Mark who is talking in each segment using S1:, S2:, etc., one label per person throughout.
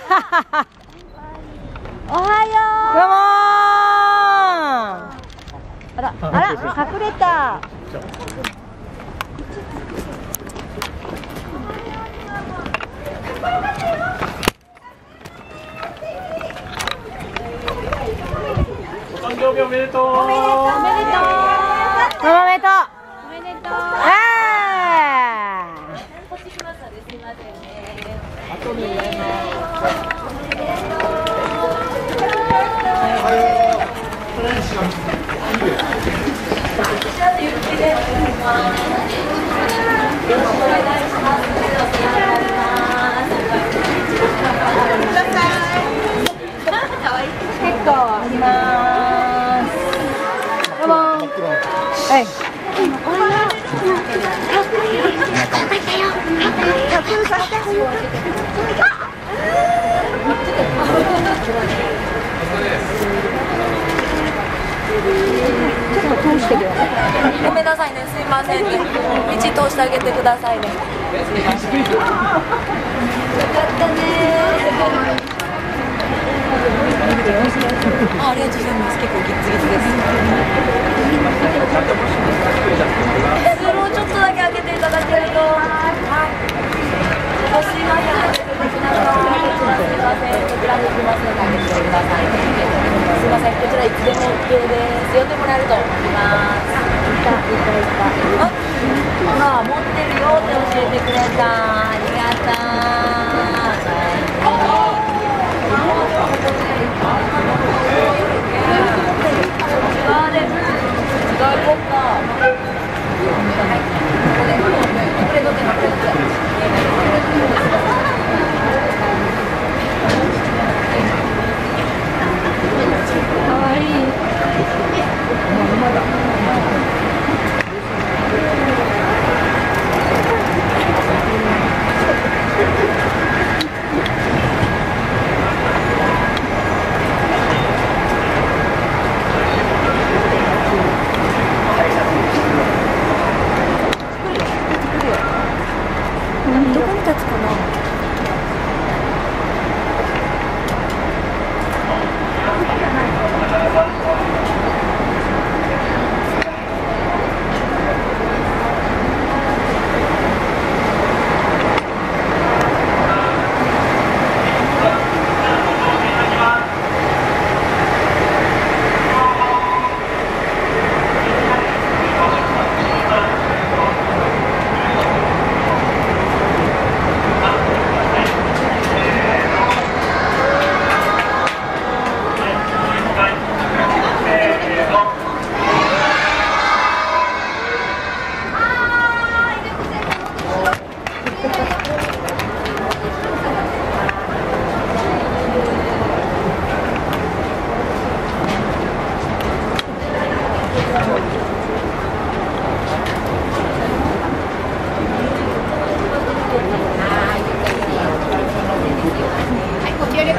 S1: おはよう。あら、隠れた。
S2: お誕生日おめでとう。
S1: おめでとう。おめでとう。おめでとう。おめでとう。星しますのですみませんね。後でやります。結構あります。どうも。はい。おはよう。乾杯だよ。乾杯させて。ちょっと通してください。
S3: ごめんなさいね、すいませんね。道通してあげてくださいね。すいません。よかったね。ありがとうございます。結構ギッツギツです。もうちょっとだけ開けていただけると。はい。すいません。すいません。こちらできますので開けてください。すいません。こちらいつでも OK です。呼んでもらえると思います。あ、持ってるよって教えてくれた。ありがとう。どこに立つかな。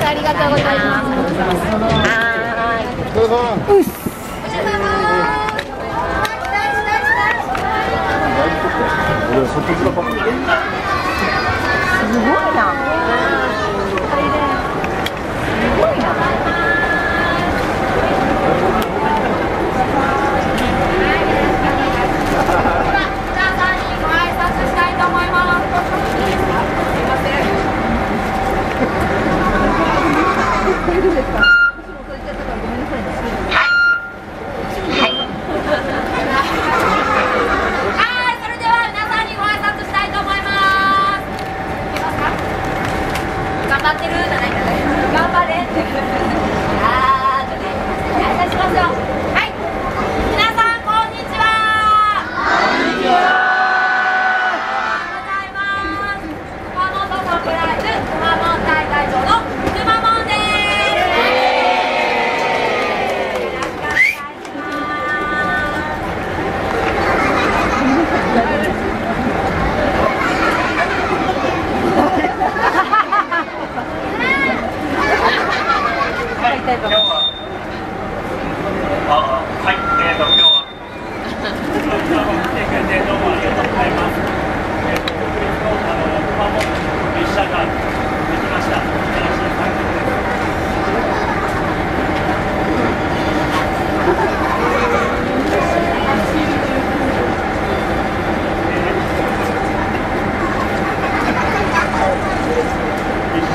S3: ありがとうございます。
S1: すごいな。すごいな。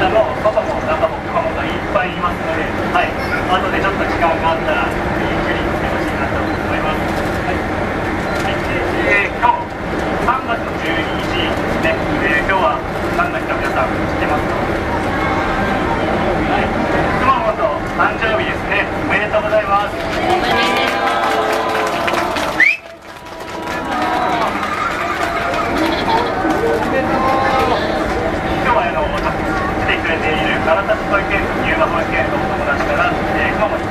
S2: 車の外も中も熊本いっぱいいますので、はい、後でちょっと時間があったらゆっくり見てほしいなと思います。はい、今日3月12日ね、今日は何の日か皆さん知ってますか？はい、熊本誕生日ですね。おめでとうございます。今日は来てくれている唐田保育園と入学保育園のお友達から、熊本に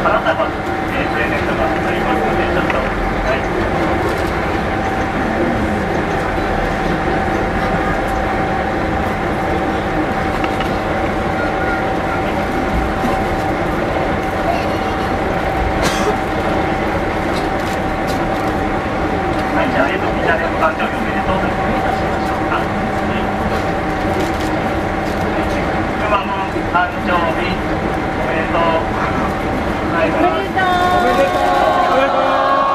S2: 花束の、プレゼントがありますので、ちょっと、はい。じゃあ、みんなでお誕生日おめでとうということにいたしましょうか。熊本誕生日おめでとう。はい、おめでとう。おめでとう。おめでとう。
S4: あ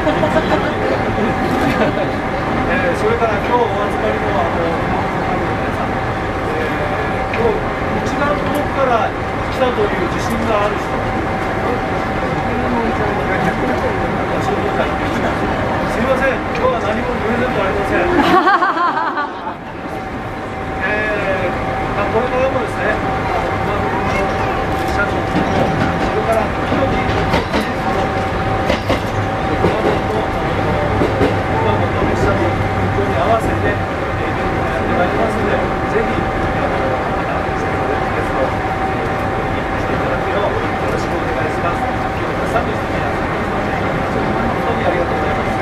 S4: それから今日お集まりの皆さん、今日一番遠くから来たという自信がある人、すみません、今日は何もプレゼントありません。これからもですね、車のそれから時々に合わせて、やってまいりますので、ぜひ、また、ゲストをしていただくよう、よろしくお願いします。今日たくさんの人に本当にありがとうございます。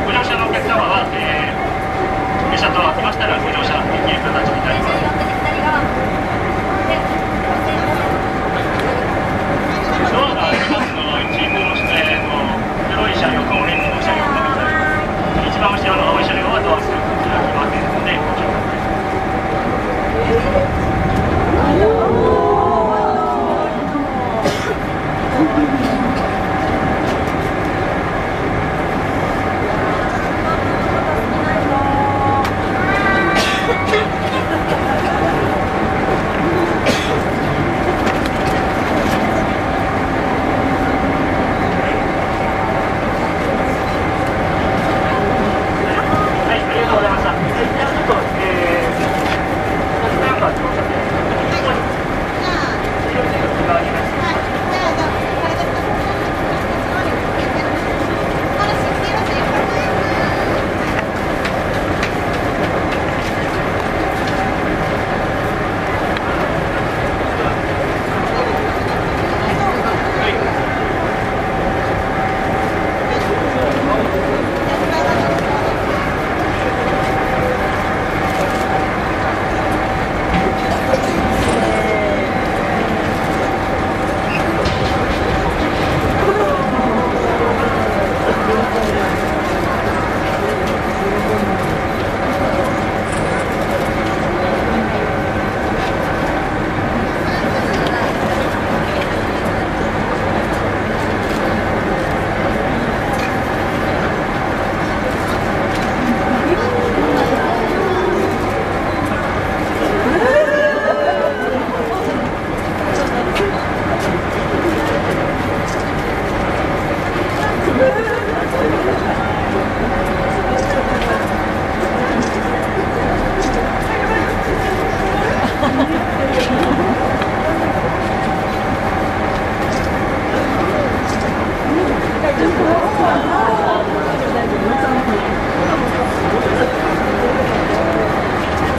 S2: ご乗車のお客様は、列車と開きましたらご乗車という形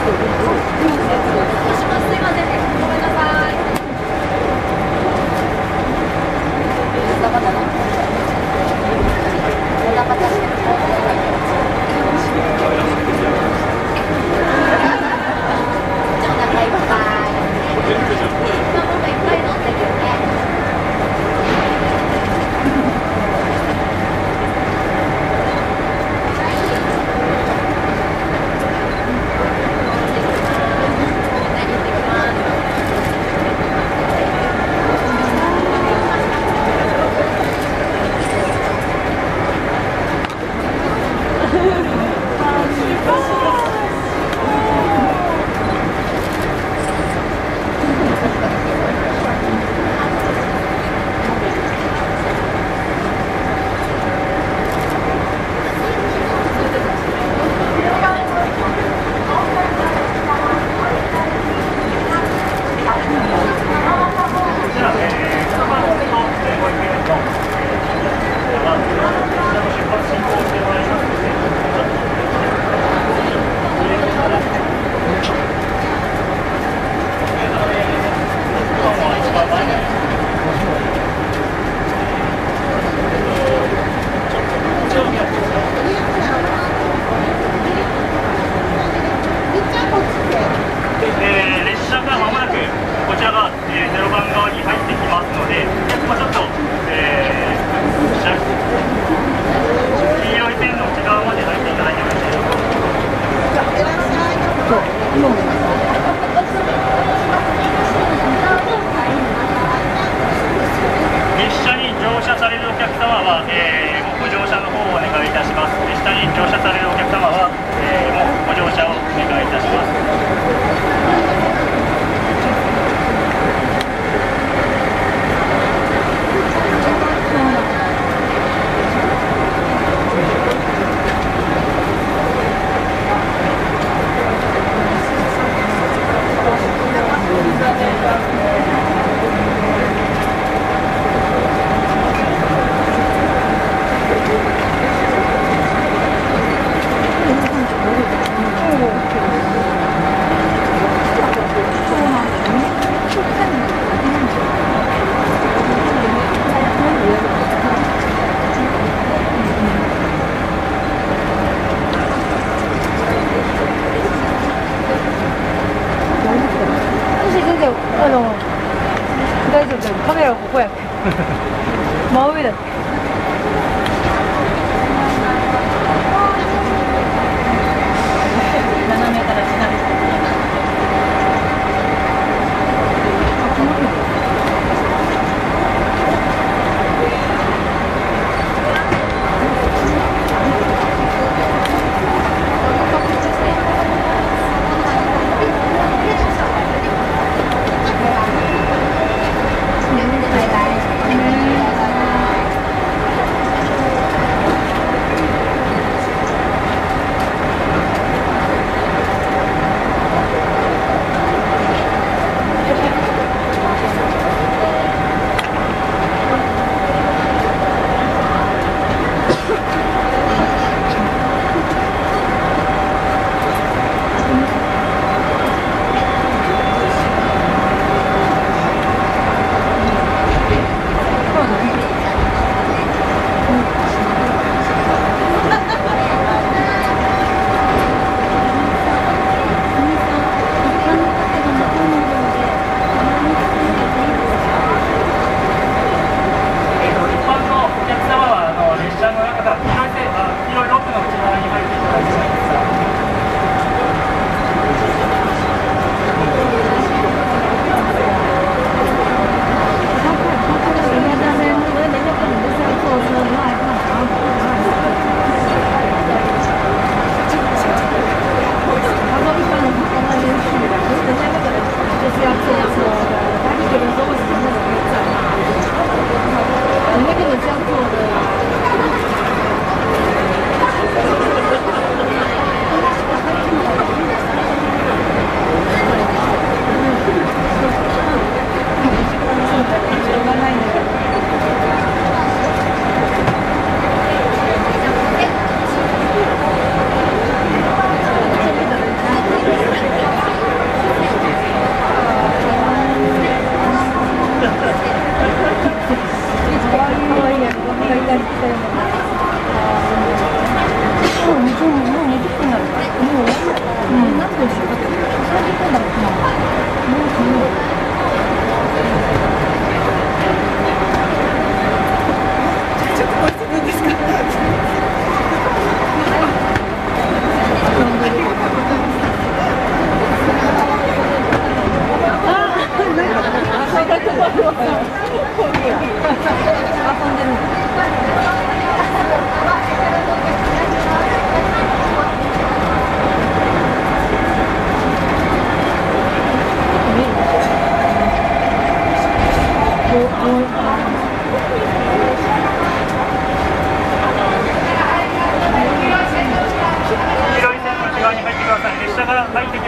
S3: いませんね。ごめんなさい。お腹出してる。お腹いっぱい。今もいっぱい飲んでるよね。
S1: は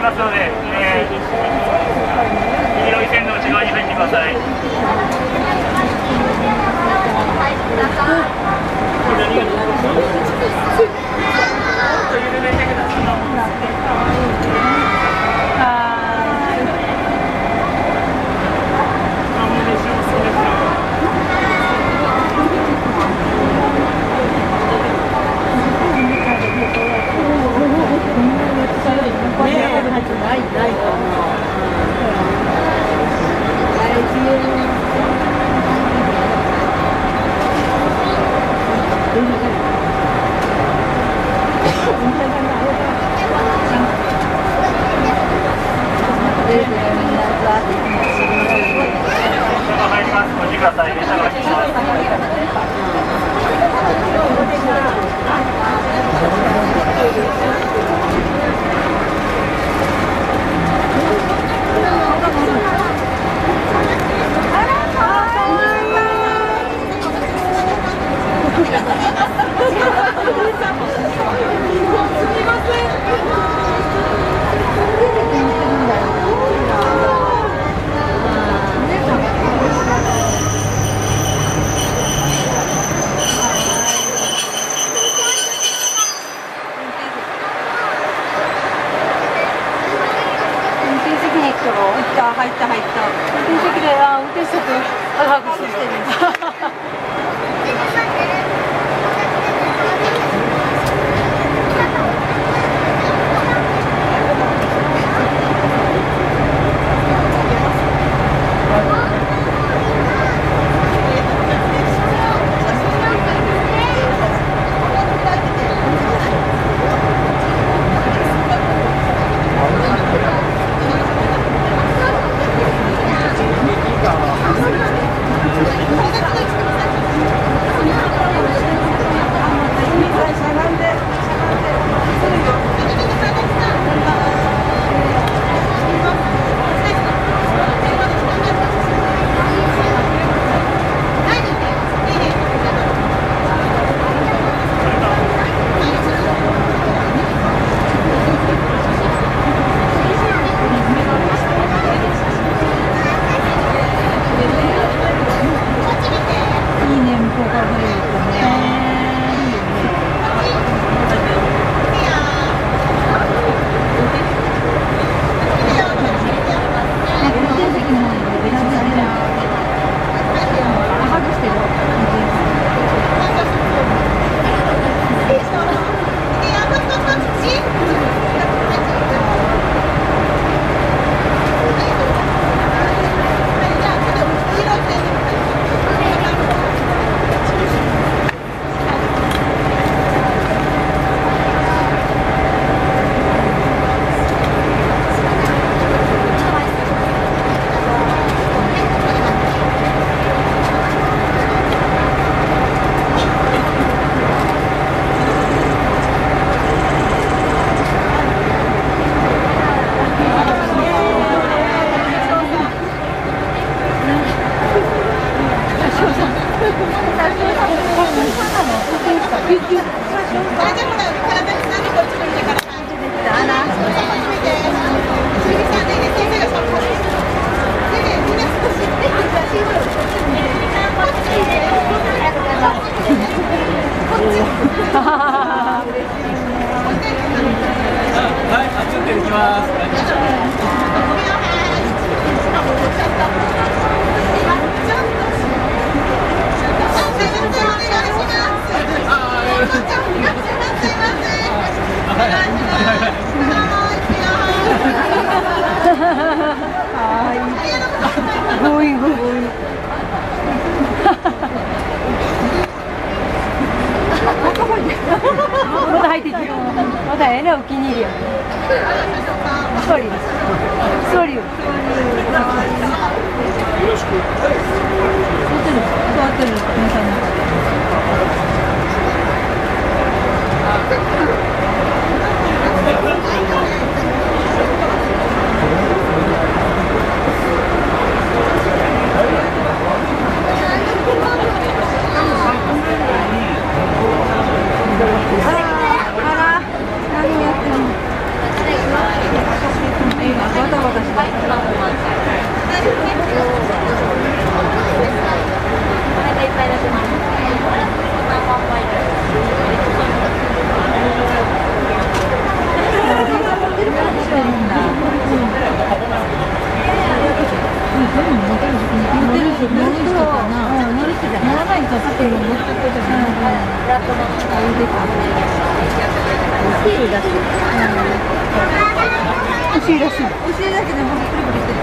S2: ますので、黄色い線の内側に入ってください。
S1: 入った運転席で運転席把握してるまた入ってきてまたええねお気に入りや座り座りよよろしく座ってる皆さんのあら何やってんのいだし。欲しいらしい。欲しいだけでもプリプリしてる。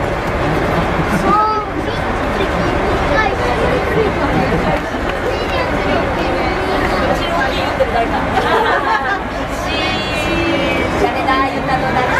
S3: 誰だ言ったの誰